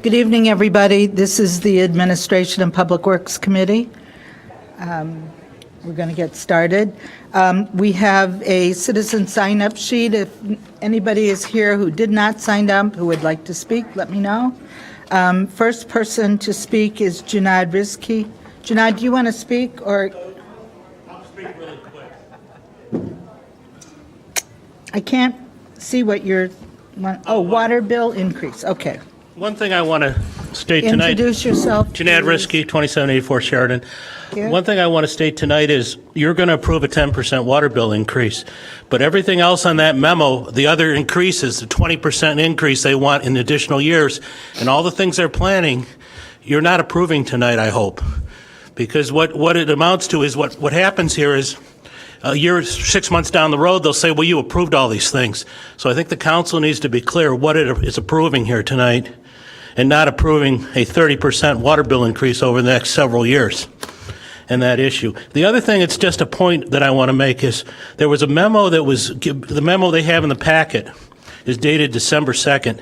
Good evening, everybody. This is the Administration and Public Works Committee. We're going to get started. We have a citizen sign-up sheet. If anybody is here who did not sign up, who would like to speak, let me know. First person to speak is Junaid Rizki. Junaid, do you want to speak, or? I'll speak really quick. I can't see what you're, oh, water bill increase, okay. One thing I want to state tonight. Introduce yourself. Junaid Rizki, 2784 Sheridan. Yeah. One thing I want to state tonight is you're going to approve a 10% water bill increase, but everything else on that memo, the other increases, the 20% increase they want in additional years, and all the things they're planning, you're not approving tonight, I hope. Because what it amounts to is what happens here is a year, 6 months down the road, they'll say, well, you approved all these things. So I think the council needs to be clear what it is approving here tonight and not approving a 30% water bill increase over the next several years and that issue. The other thing, it's just a point that I want to make is there was a memo the memo they have in the packet is dated December 2nd.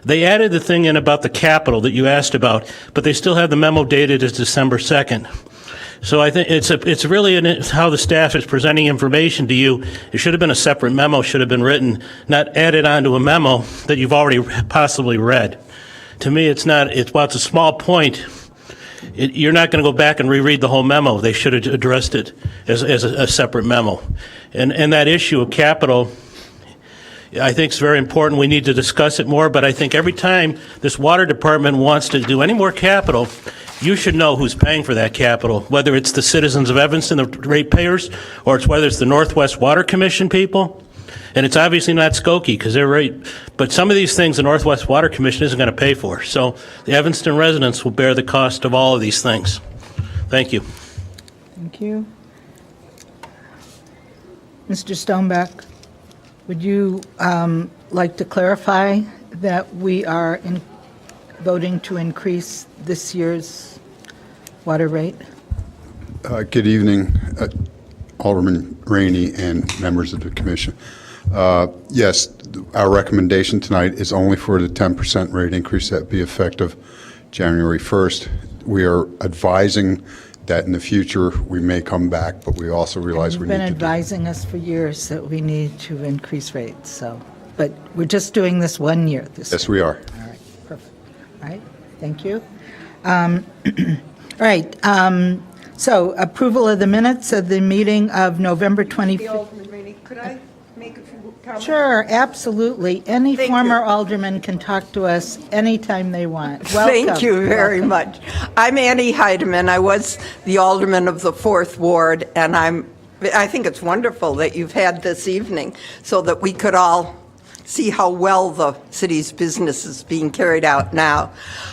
They added the thing in about the capital that you asked about, but they still have the memo dated as December 2nd. So I think it's really how the staff is presenting information to you. It should have been a separate memo, should have been written, not added onto a memo that you've already possibly read. To me, while it's a small point, you're not going to go back and reread the whole memo. They should have addressed it as a separate memo. And that issue of capital, I think it's very important. We need to discuss it more, but I think every time this water department wants to do any more capital, you should know who's paying for that capital, whether it's the citizens of Evanston, the ratepayers, or it's whether it's the Northwest Water Commission people. And it's obviously not Skokie because they're right. But some of these things the Northwest Water Commission isn't going to pay for. So the Evanston residents will bear the cost of all of these things. Thank you. Thank you. Mr. Stoneback, would you like to clarify that we are voting to increase this year's water rate? Good evening, Alderman Rainey and members of the commission. Yes, our recommendation tonight is only for the 10% rate increase that be effective January 1st. We are advising that in the future we may come back, but we also realize we need to. You've been advising us for years that we need to increase rates, so, but we're just doing this 1 year. Yes, we are. All right, perfect. All right, thank you. All right, so approval of the minutes of the meeting of November 25th. Could I make a few comments? Sure, absolutely. Any Thank former you. alderman can talk to us anytime they want. Thank Welcome. you very Welcome. much. I'm Annie Heidemann. I was the alderman of the 4th Ward, and I think it's wonderful that you've had this evening so that we could all see how well the city's business is being carried out now.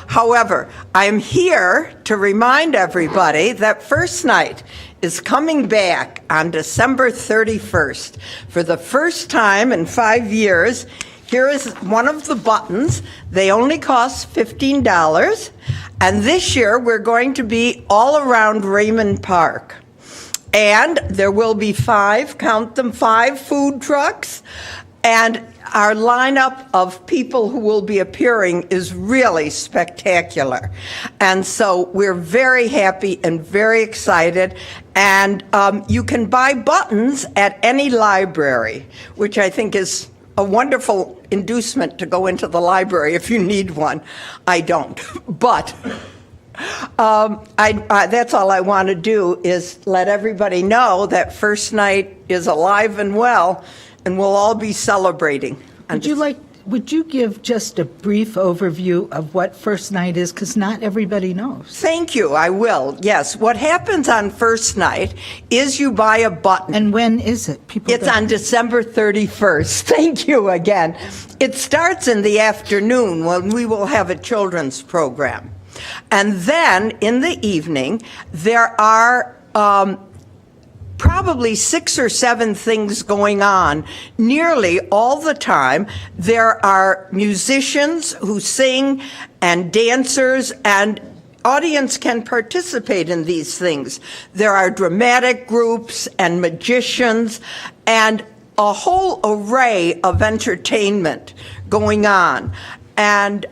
However, I'm here to remind everybody that First Night is coming back on December 31st. For the first time in 5 years, here is one of the buttons. They only cost $15. And this year, we're going to be all around Raymond Park. And there will be 5 food trucks. And our lineup of people who will be appearing is really spectacular. And so we're very happy and very excited. And you can buy buttons at any library, which I think is a wonderful inducement to go into the library if you need one. I don't, but that's all I want to do is let everybody know that First Night is alive and well, and we'll all be celebrating. Would you give just a brief overview of what First Night is? Because not everybody knows. Thank you, I will. Yes, what happens on First Night is you buy a button. And when is it? It's on December 31st. Thank you again. It starts in the afternoon when we will have a children's program. And then in the evening, there are probably 6 or 7 things going on nearly all the time. There are musicians who sing and dancers, and audience can participate in these things. There are dramatic groups and magicians and a whole array of entertainment going on. And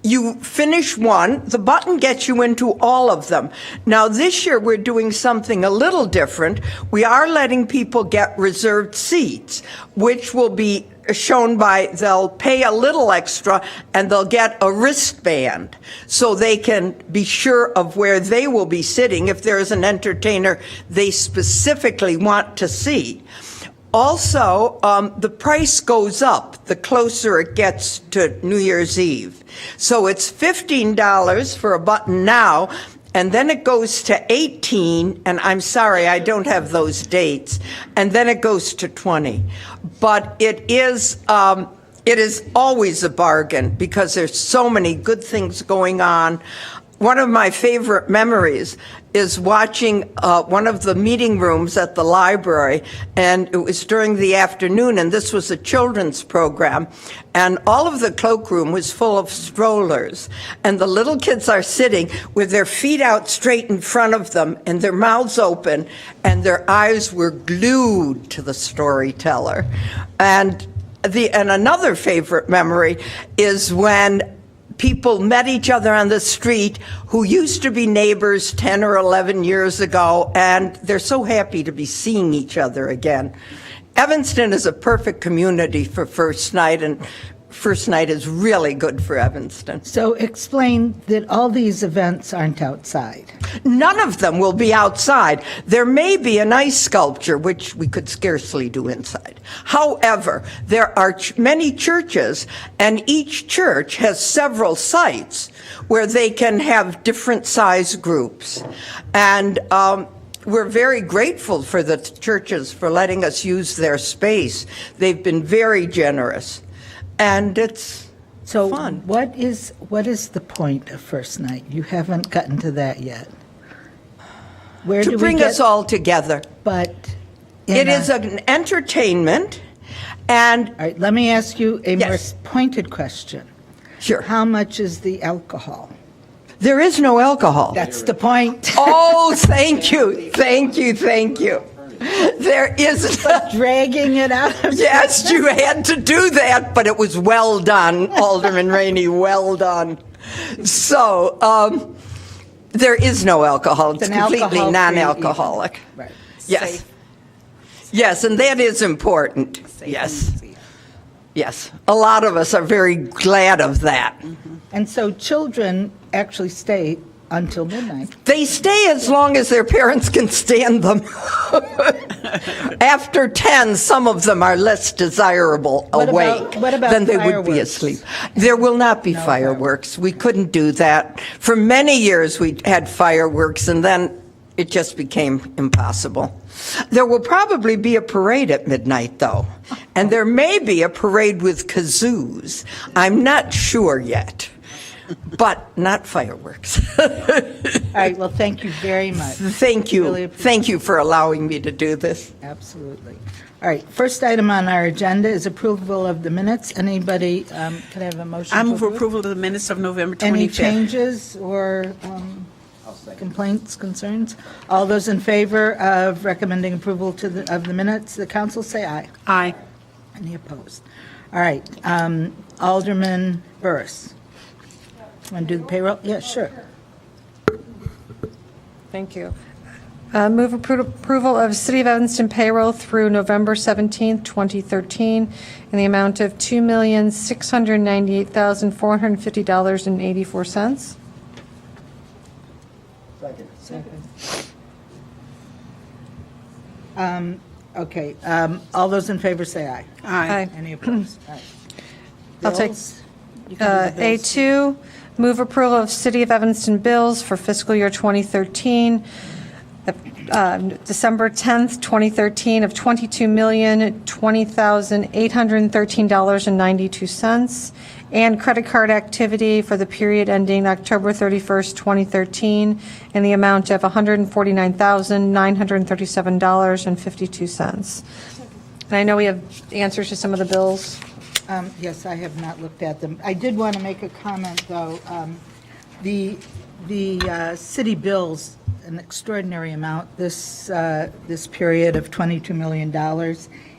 you finish one, the button gets you into all of them. Now, this year, we're doing something a little different. We are letting people get reserved seats, which will be shown by, they'll pay a little extra and they'll get a wristband so they can be sure of where they will be sitting if there is an entertainer they specifically want to see. Also, the price goes up the closer it gets to New Year's Eve. So it's $15 for a button now, and then it goes to $18, and I'm sorry, I don't have those dates, and then it goes to $20. But it is always a bargain because there's so many good things going on. One of my favorite memories is watching one of the meeting rooms at the library, and it was during the afternoon, and this was a children's program, and all of the cloakroom was full of strollers, and the little kids are sitting with their feet out straight in front of them and their mouths open, and their eyes were glued to the storyteller. And another favorite memory is when people met each other on the street who used to be neighbors 10 or 11 years ago, and they're so happy to be seeing each other again. Evanston is a perfect community for first night, and first night is really good for Evanston. So explain that all these events aren't outside. None of them will be outside. There may be an ice sculpture, which we could scarcely do inside. However, there are many churches, and each church has several sites where they can have different size groups. And we're very grateful for the churches for letting us use their space. They've been very generous. And it's So fun. what is the point of first night? You haven't gotten to that yet. Where do To we bring get, us all together. But It is an entertainment, and All right, let me ask you a more Yes. pointed question. sure, How much is the alcohol? there is no alcohol. That's the point. Oh, thank you, thank you, thank you. There is, Dragging it out of yes, you had to do that, but it was well done, Alderman Rainey, well done. So, there is no alcohol. It's an completely alcohol-free non-alcoholic. Right. Yes. Yes, and that is important. Yes. Yes. A lot of us are very glad of that. And so children actually stay until midnight. They stay as long as their parents can stand them. After 10, some of them are less desirable What awake about than they would be fireworks? asleep. There will not be fireworks. We couldn't do that. For many years, we had fireworks, and then it just became impossible. There will probably be a parade at midnight, though, and there may be a parade with kazoos. I'm not sure yet, but not fireworks. All right, well, thank you very much. Thank you. Really appreciate Thank you for allowing me to do this. Absolutely. All right, first item on our agenda is approval of the minutes. Anybody, can I have a motion? I to move for approve? approval of the minutes of November 25th. Any changes or complaints, concerns? All those in favor of recommending approval of the minutes, the council say aye. Aye. Any opposed? All right, Alderman Burris. Want to do the payroll? Yeah, sure. Thank you. Move approval of City of Evanston payroll through November 17th, 2013, in the amount of $2,698,450.84. Okay, all those in favor say aye. Aye. Any opposed? All right. I'll take Bills? You can do the bills. A2, move approval of City of Evanston bills for fiscal year 2013, December 10th, 2013, of $22,020,813.92, and credit card activity for the period ending October 31st, 2013, in the amount of $149,937.52. And I know we have answers to some of the bills. Yes, I have not looked at them. I did want to make a comment, though. The city bills an extraordinary amount this period of $22 million,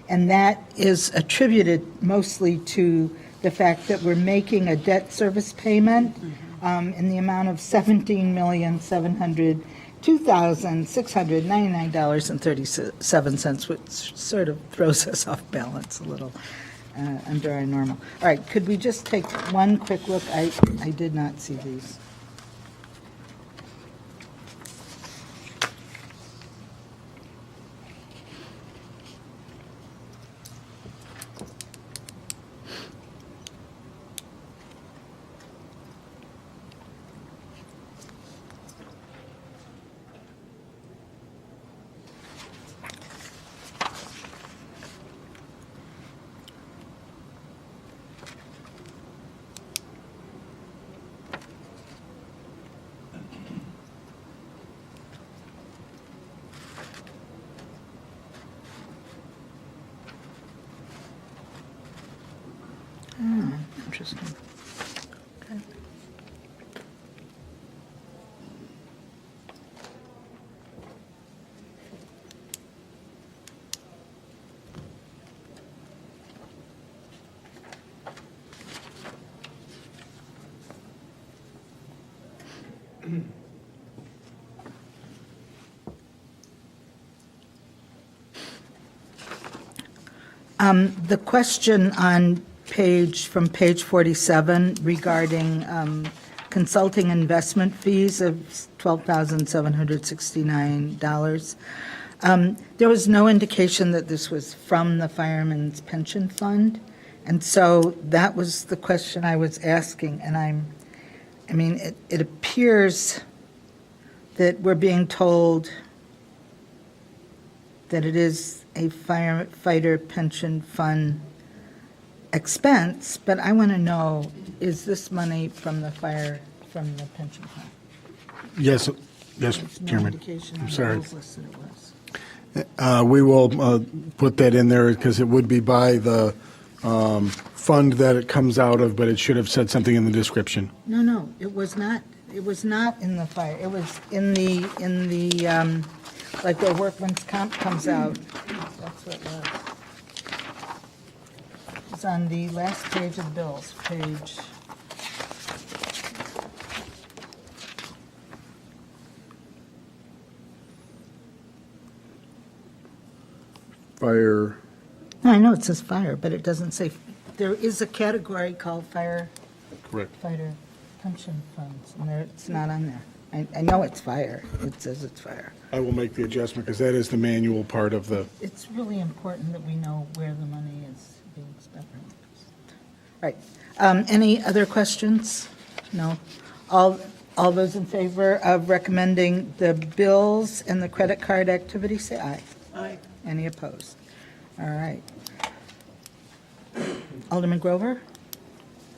and that is attributed mostly to the fact that we're making a debt service payment in the amount of $17,702,699.37, which sort of throws us off balance a little under our normal. All right, could we just take one quick look? I did not see these. Interesting. Okay. The question on from page 47 regarding consulting investment fees of $12,769. There was no indication that this was from the Fireman's Pension Fund, and so that was the question I was asking. And it appears that we're being told that it is a firefighter pension fund expense, but I want to know, is this money from the pension fund? Yes, There's no Chairman. indication I'm on the sorry. bills list that it was. We will put that in there because it would be by the fund that it comes out of, but it should have said something in the description. No, it was not. It was not in the fire. It was in the like where workman's comp comes out. That's what it was. It's on the last page of bills, page. Fire, No, I know it says fire, but it doesn't say, there is a category called firefighter correct. pension funds, and it's not on there. I know it's fire. It says it's fire. I will make the adjustment because that is the manual part of the, It's really important that we know where the money is being spent. Right. Any other questions? No. All those in favor of recommending the bills and the credit card activity, say aye. Aye. Any opposed? All right. Alderman Grover?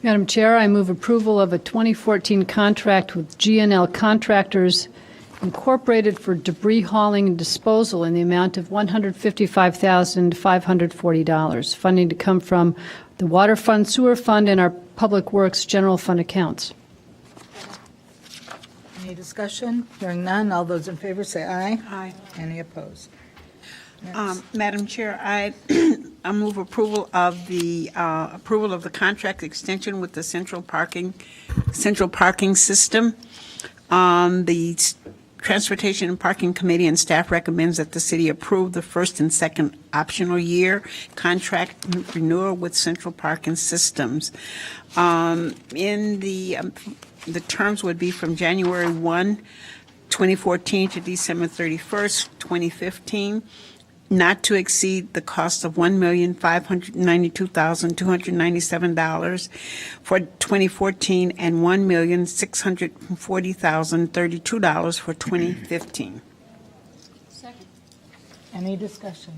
Madam Chair, I move approval of a 2014 contract with GNL Contractors Incorporated for debris hauling and disposal in the amount of $155,540. Funding to come from the Water Fund, Sewer Fund, and our Public Works General Fund accounts. Any discussion? Hearing none. All those in favor say aye. Aye. Any opposed? Next. Madam Chair, I move approval of the contract extension with the central parking system. The Transportation and Parking Committee and staff recommends that the city approve the first and second optional year contract renewal with Central Parking Systems. The terms would be from January 1, 2014 to December 31st, 2015, not to exceed the cost of $1,592,297 for 2014 and $1,640,032 for 2015. Any discussion?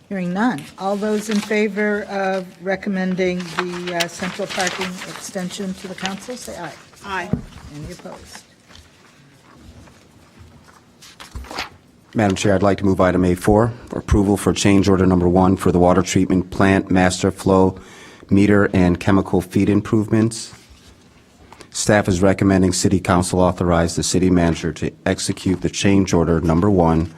Hearing none. All those in favor of recommending the central parking extension to the council, say aye. Aye. Any opposed? Madam Chair, I'd like to move item A4, approval for change order number 1 for the water treatment plant master flow meter and chemical feed improvements. Staff is recommending City Council authorize the city manager to execute the change order number 1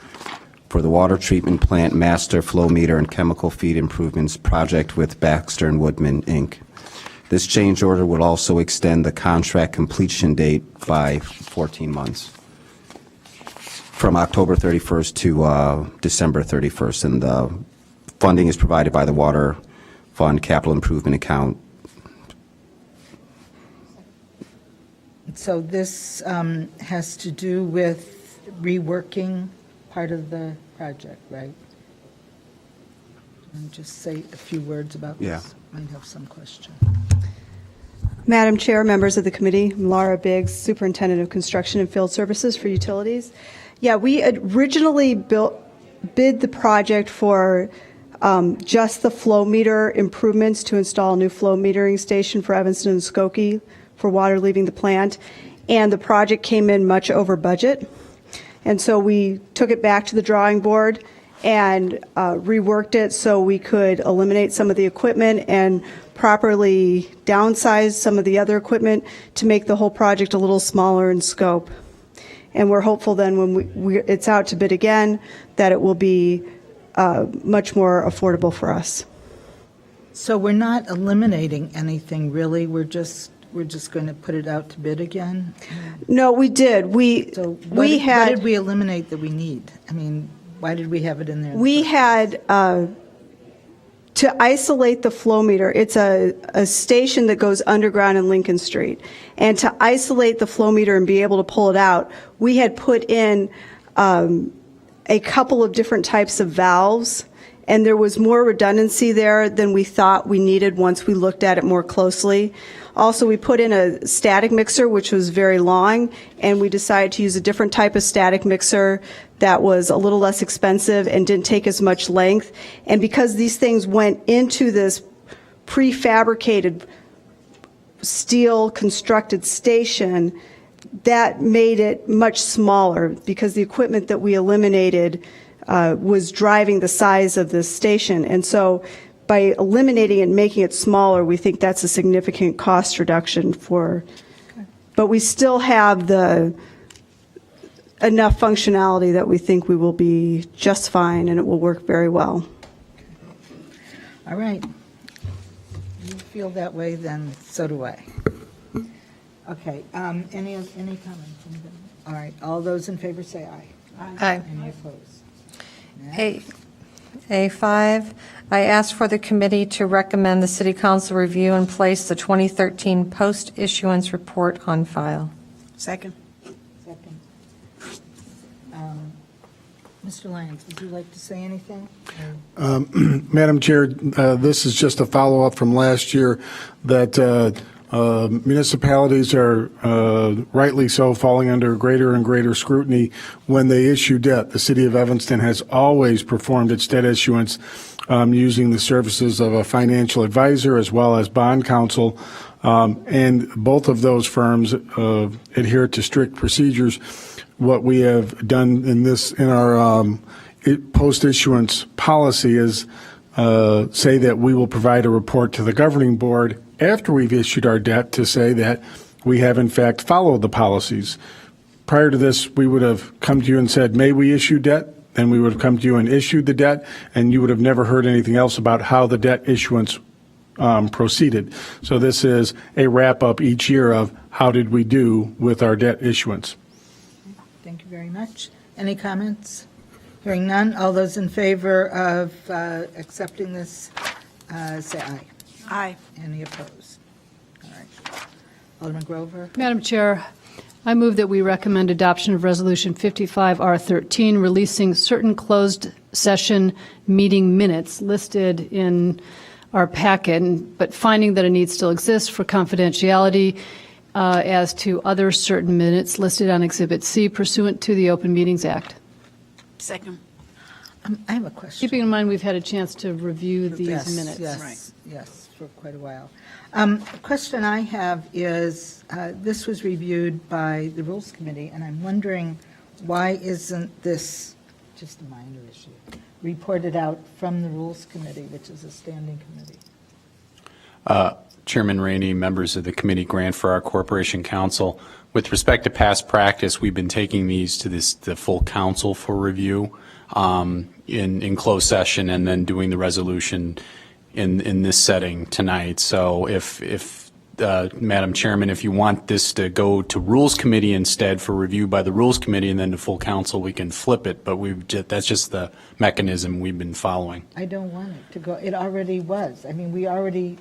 for the water treatment plant master flow meter and chemical feed improvements project with Baxter and Woodman, Inc. This change order would also extend the contract completion date by 14 months, from October 31st to December 31st, and the funding is provided by the Water Fund Capital Improvement Account. So this has to do with reworking part of the project, right? And just say a few words about this. Yeah. Might have some question. Madam Chair, members of the committee, I'm Laura Biggs, Superintendent of Construction and Field Services for Utilities. Yeah, we originally bid the project for just the flow meter improvements to install a new flow metering station for Evanston and Skokie for water leaving the plant, and the project came in much over budget. And so we took it back to the drawing board and reworked it so we could eliminate some of the equipment and properly downsize some of the other equipment to make the whole project a little smaller in scope. And we're hopeful then when it's out to bid again that it will be much more affordable for us. So we're not eliminating anything, really? We're just going to put it out to bid again? No, we did. So what did we eliminate that we need? I mean, why did we have it in there? We had to isolate the flow meter. It's a station that goes underground in Lincoln Street. And to isolate the flow meter and be able to pull it out, we had put in a couple of different types of valves, and there was more redundancy there than we thought we needed once we looked at it more closely. Also, we put in a static mixer, which was very long, and we decided to use a different type of static mixer that was a little less expensive and didn't take as much length. And because these things went into this prefabricated steel constructed station, that made it much smaller because the equipment that we eliminated was driving the size of this station. And so by eliminating it and making it smaller, we think that's a significant cost reduction but we still have enough functionality that we think we will be just fine and it will work very well. All right. You feel that way, then so do I. Okay, any comments? All right, all those in favor say aye. Aye. Any opposed? A5, I ask for the committee to recommend the City Council review and place the 2013 post-issuance report on file. Second. Second. Mr. Lyons, would you like to say anything? Madam Chair, this is just a follow-up from last year that municipalities are rightly so falling under greater and greater scrutiny when they issue debt. The city of Evanston has always performed its debt issuance using the services of a financial advisor as well as bond counsel, and both of those firms adhere to strict procedures. What we have done in our post-issuance policy is say that we will provide a report to the governing board after we've issued our debt to say that we have in fact followed the policies. Prior to this, we would have come to you and said, may we issue debt? Then we would have come to you and issued the debt, and you would have never heard anything else about how the debt issuance proceeded. So this is a wrap-up each year of how did we do with our debt issuance. Thank you very much. Any comments? Hearing none, all those in favor of accepting this, say aye. Aye. Any opposed? All right. Alderman Grover? Madam Chair, I move that we recommend adoption of Resolution 55R13, releasing certain closed session meeting minutes listed in our packet, but finding that a need still exists for confidentiality as to other certain minutes listed on Exhibit C pursuant to the Open Meetings Act. Second. I have a question. Keeping in mind we've had a chance to review these Yes, minutes. Yes, for quite a while. The question I have is, this was reviewed by the Rules Committee, and I'm wondering, why isn't this, just a minor issue, reported out from the Rules Committee, which is a standing committee? Chairman Rainey, members of the committee, Grant for our Corporation Counsel. With respect to past practice, we've been taking these to the full council for review. in closed session and then doing the resolution in this setting tonight. So if Madam Chairman, if you want this to go to Rules Committee instead for review by the Rules Committee and then to full council, we can flip it, but that's just the mechanism we've been following. I don't want it to go, it already was. I mean, we already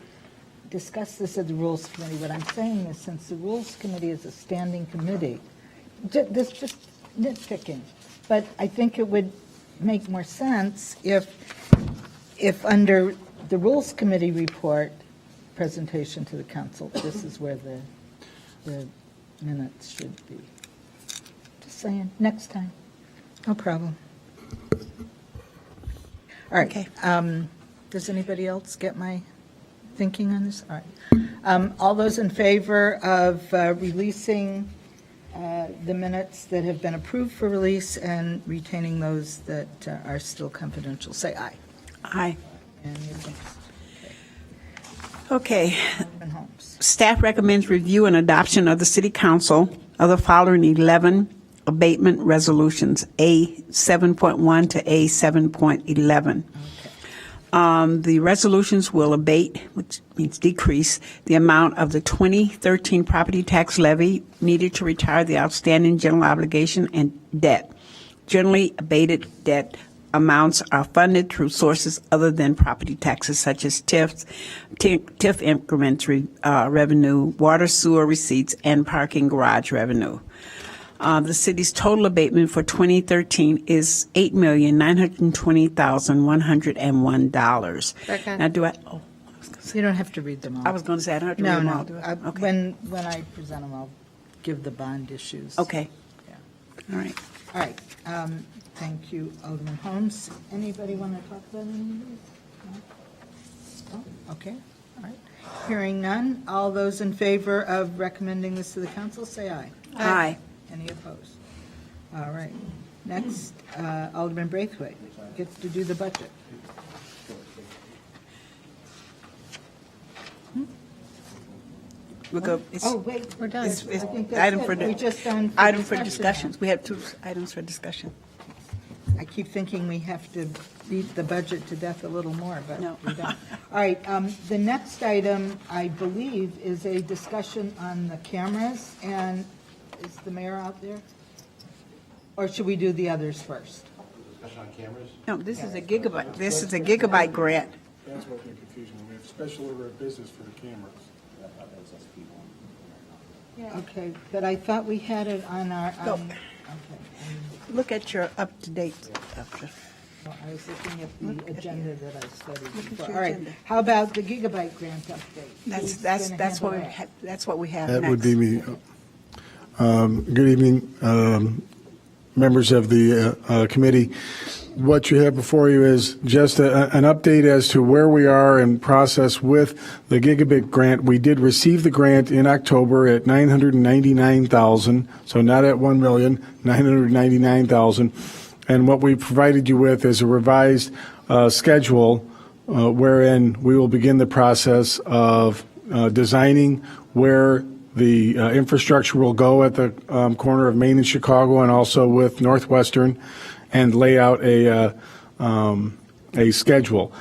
discussed this at the Rules Committee. What I'm saying is, since the Rules Committee is a standing committee, this is just nitpicking, but I think it would make more sense if under the Rules Committee report, presentation to the council, this is where the minutes should be. Just saying, next time. No problem. All right. Okay. Does anybody else get my thinking on this? All right. All those in favor of releasing the minutes that have been approved for release and retaining those that are still confidential, say aye. Aye. Any against? Okay. Alderman Holmes. Staff recommends review and adoption of the City Council of the following 11 abatement resolutions, A 7.1 to A 7.11. The resolutions will abate, which means decrease, the amount of the 2013 property tax levy needed to retire the outstanding general obligation and debt. Generally abated debt amounts are funded through sources other than property taxes such as TIF increments revenue, water sewer receipts, and parking garage revenue. The city's total abatement for 2013 is $8,920,101. Second. Now, do I? You don't have to read them all. I was going to say I don't have to read No, them no. all, do I? Okay. When I present them, I'll give the bond issues. Okay. Yeah. All right. All right. Thank you, Alderman Holmes. Anybody want to talk about any of these? No? Oh, okay. All right. Hearing none. All those in favor of recommending this to the council, say aye. Aye. Any opposed? All right. Next, Alderman Braithwaite gets to do the budget. We'll go. It's- Oh, wait, we're done. It's I think that's item it. for We're just done for item for discussion now. discussions. We have 2 items for discussion. I keep thinking we have to beat the budget to death a little more, but No. we don't. All right, the next item, I believe, is a discussion on the cameras, and is the mayor out there? Or should we do the others first? No, this is a gigabyte. This is a gigabyte grant. That's what the confusion. We have special order of business for the cameras. Okay, but I thought we had it on our, No. okay. Look at your up-to-date stuff. Well, I was looking at the agenda that I studied Look at before. your All right, agenda. how about the gigabyte grant update? Who's That's gonna what we handle that? that's what we have next. That would be me. Good evening, members of the committee. What you have before you is just an update as to where we are in process with the gigabit grant. We did receive the grant in October at $999,000, so not at $1 million, $999,000. And what we provided you with is a revised schedule wherein we will begin the process of designing where the infrastructure will go at the corner of Main and Chicago, and also with Northwestern, and lay out a schedule.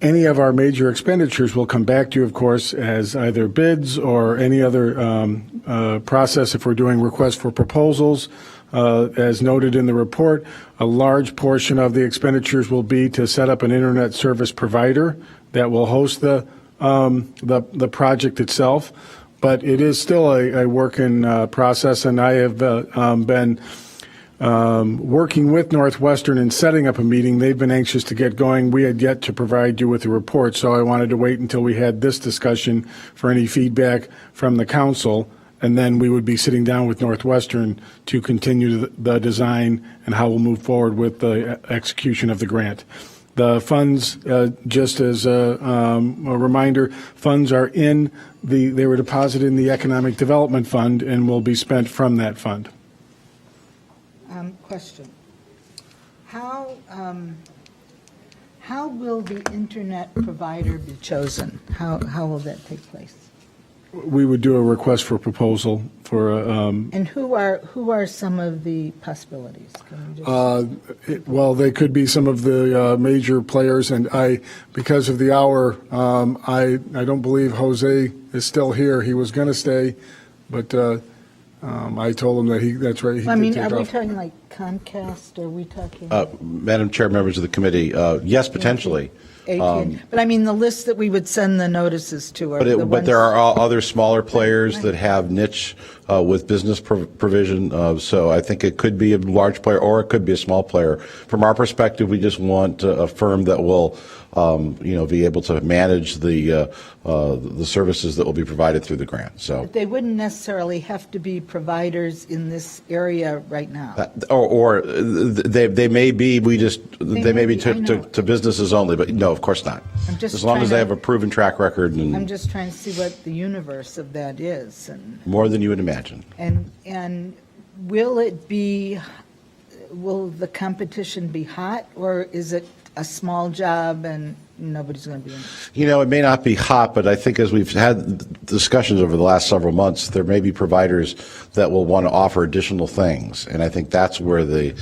Any of our major expenditures will come back to you, of course, as either bids or any other process if we're doing requests for proposals. As noted in the report, a large portion of the expenditures will be to set up an internet service provider that will host the project itself. But it is still a work in process, and I have been working with Northwestern and setting up a meeting. They've been anxious to get going. We had yet to provide you with a report, so I wanted to wait until we had this discussion for any feedback from the council, and then we would be sitting down with Northwestern to continue the design and how we'll move forward with the execution of the grant. The funds, just as a reminder, funds are they were deposited in the Economic Development Fund and will be spent from that fund. Question. How will the internet provider be chosen? How will that take place? we would do a request for proposal for, And who are some of the possibilities? Can you just- well, they could be some of the major players, and because of the hour, I don't believe Jose is still here. He was going to stay, but I told him that that's right. He I did mean, take are we off. talking like Comcast, or are we talking? Madam Chair, members of the committee, yes, potentially. AT&T? But I mean, the list that we would send the notices to are the But ones. there are other smaller players that have niche with business provision. So I think it could be a large player or it could be a small player. From our perspective, we just want a firm that will, be able to manage the services that will be provided through the grant. So. They wouldn't necessarily have to be providers in this area right now. Or they may be. They may be I know. to businesses only. But no, of course not. I'm just As long as trying they to- have a proven track record I'm and just trying to see what the universe of that is, and more than you would imagine. will the competition be hot, or is it a small job and nobody's going to be in it? It may not be hot, but I think as we've had discussions over the last several months, there may be providers that will want to offer additional things, and I think that's where the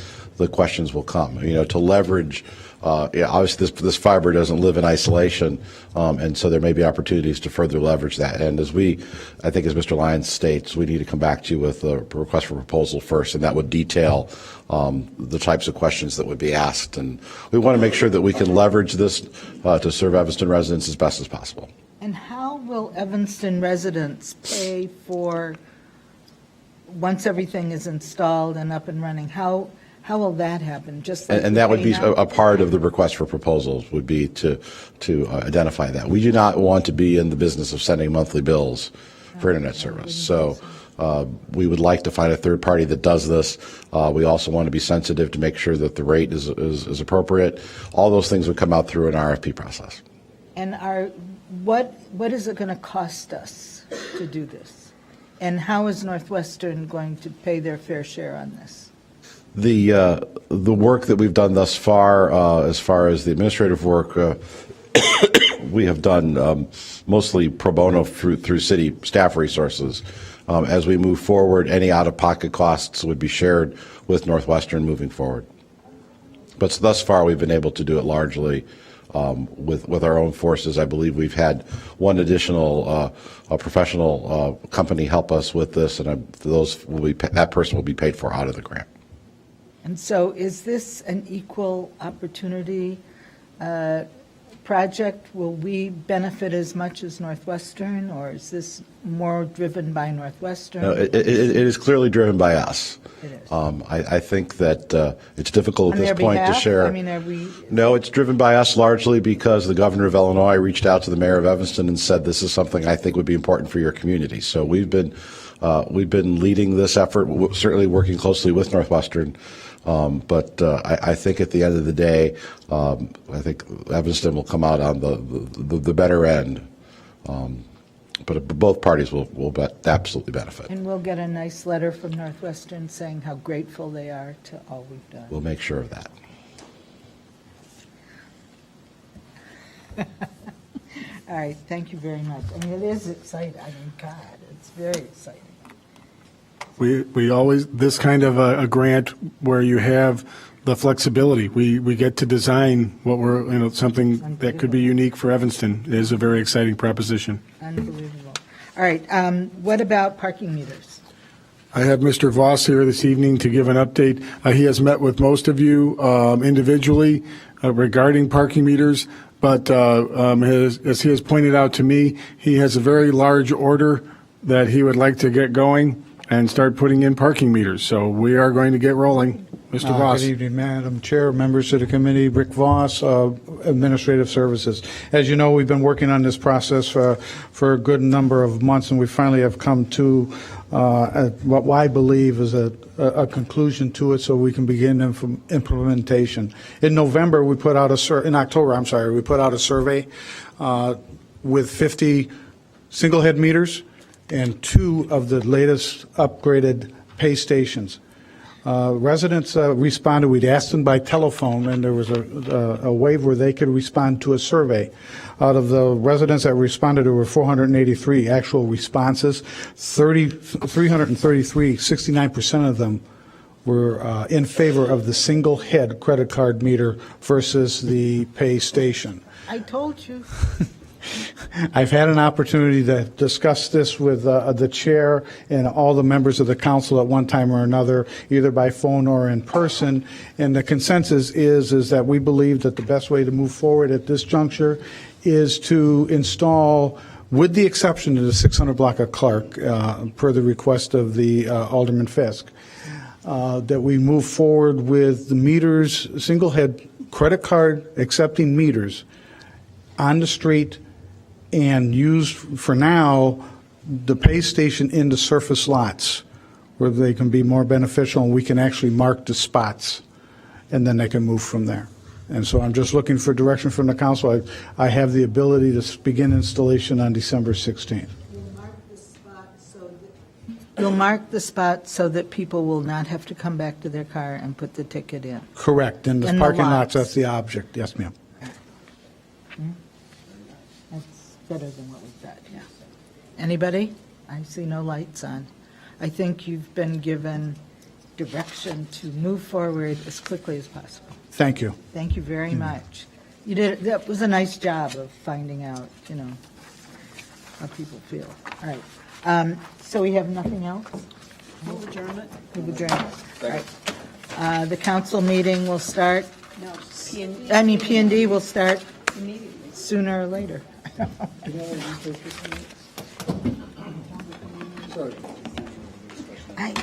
questions will come. To leverage. Obviously, this fiber doesn't live in isolation, and so there may be opportunities to further leverage that. And as Mr. Lyons states, we need to come back to you with a request for proposal first, and that would detail the types of questions that would be asked. And we want to make sure that we can leverage this to serve Evanston residents as best as possible. And how will Evanston residents pay for, once everything is installed and up and running, how will that happen? Just like And that would we be pay now? a part of the request for proposals, would be to identify that. We do not want to be in the business of sending monthly bills for internet service. So we would like to find a third party that does this. We also want to be sensitive to make sure that the rate is appropriate. All those things would come out through an RFP process. And what is it going to cost us to do this? And how is Northwestern going to pay their fair share on this? The work that we've done thus far as the administrative work, we have done mostly pro bono through city staff resources. As we move forward, any out-of-pocket costs would be shared with Northwestern moving forward. But thus far, we've been able to do it largely with our own forces. I believe we've had one additional professional company help us with this, and that person will be paid for out of the grant. And so is this an equal opportunity project? Will we benefit as much as Northwestern, or is this more driven by Northwestern? No, it is clearly driven by us. It is. I think that it's difficult at On this their point to behalf? share. I mean, are we? No, it's driven by us largely because the governor of Illinois reached out to the mayor of Evanston and said this is something I think would be important for your community. So we've been leading this effort, certainly working closely with Northwestern. But I think at the end of the day, I think Evanston will come out on the better end. But both parties will absolutely benefit. And we'll get a nice letter from Northwestern saying how grateful they are to all we've done. We'll make sure of that. All right, thank you very much. I mean, it is exciting. I mean, God, it's very exciting. We always, this kind of a grant where you have the flexibility, we get to design what something that could be unique for Evanston is a very exciting proposition. Unbelievable. All right, what about parking meters? I have Mr. Voss here this evening to give an update. He has met with most of you individually regarding parking meters, but as he has pointed out to me, he has a very large order that he would like to get going and start putting in parking meters. So we are going to get rolling. Mr. Voss. Good evening, Madam Chair, members of the committee. Rick Voss, Administrative Services. As you know, we've been working on this process for a good number of months, and we finally have come to what I believe is a conclusion to it, so we can begin implementation. In October, we put out a survey with 50 single-head meters and 2 of the latest upgraded pay stations. Residents responded, we'd asked them by telephone, and there was a wave where they could respond to a survey. Out of the residents that responded, there were 483 actual responses. 333, 69% of them were in favor of the single head credit card meter versus the pay station. I told you. I've had an opportunity to discuss this with the chair and all the members of the council at one time or another, either by phone or in person, and the consensus is that we believe that the best way to move forward at this juncture is to install, with the exception of the 600 block of Clark, per the request of the Alderman Fisk, that we move forward with the meters, single head credit card accepting meters on the street, and use, for now, the pay station into surface lots where they can be more beneficial and we can actually mark the spots, and then they can move from there. And so I'm just looking for direction from the council. I have the ability to begin installation on December 16th. You'll mark the spot so that people will not have to come back to their car and put the ticket in. Correct. In the In the parking lots, lots. that's the object. Yes, ma'am. That's better than what we've got, yeah. Anybody? I see no lights on. I think you've been given direction to move forward as quickly as possible. Thank you. Thank you very much. You did, that was a nice job of finding out, how people feel. All right. So we have nothing else? Move adjournment. Move adjournment. All right. The council meeting will start. No, P&D will start sooner or later. I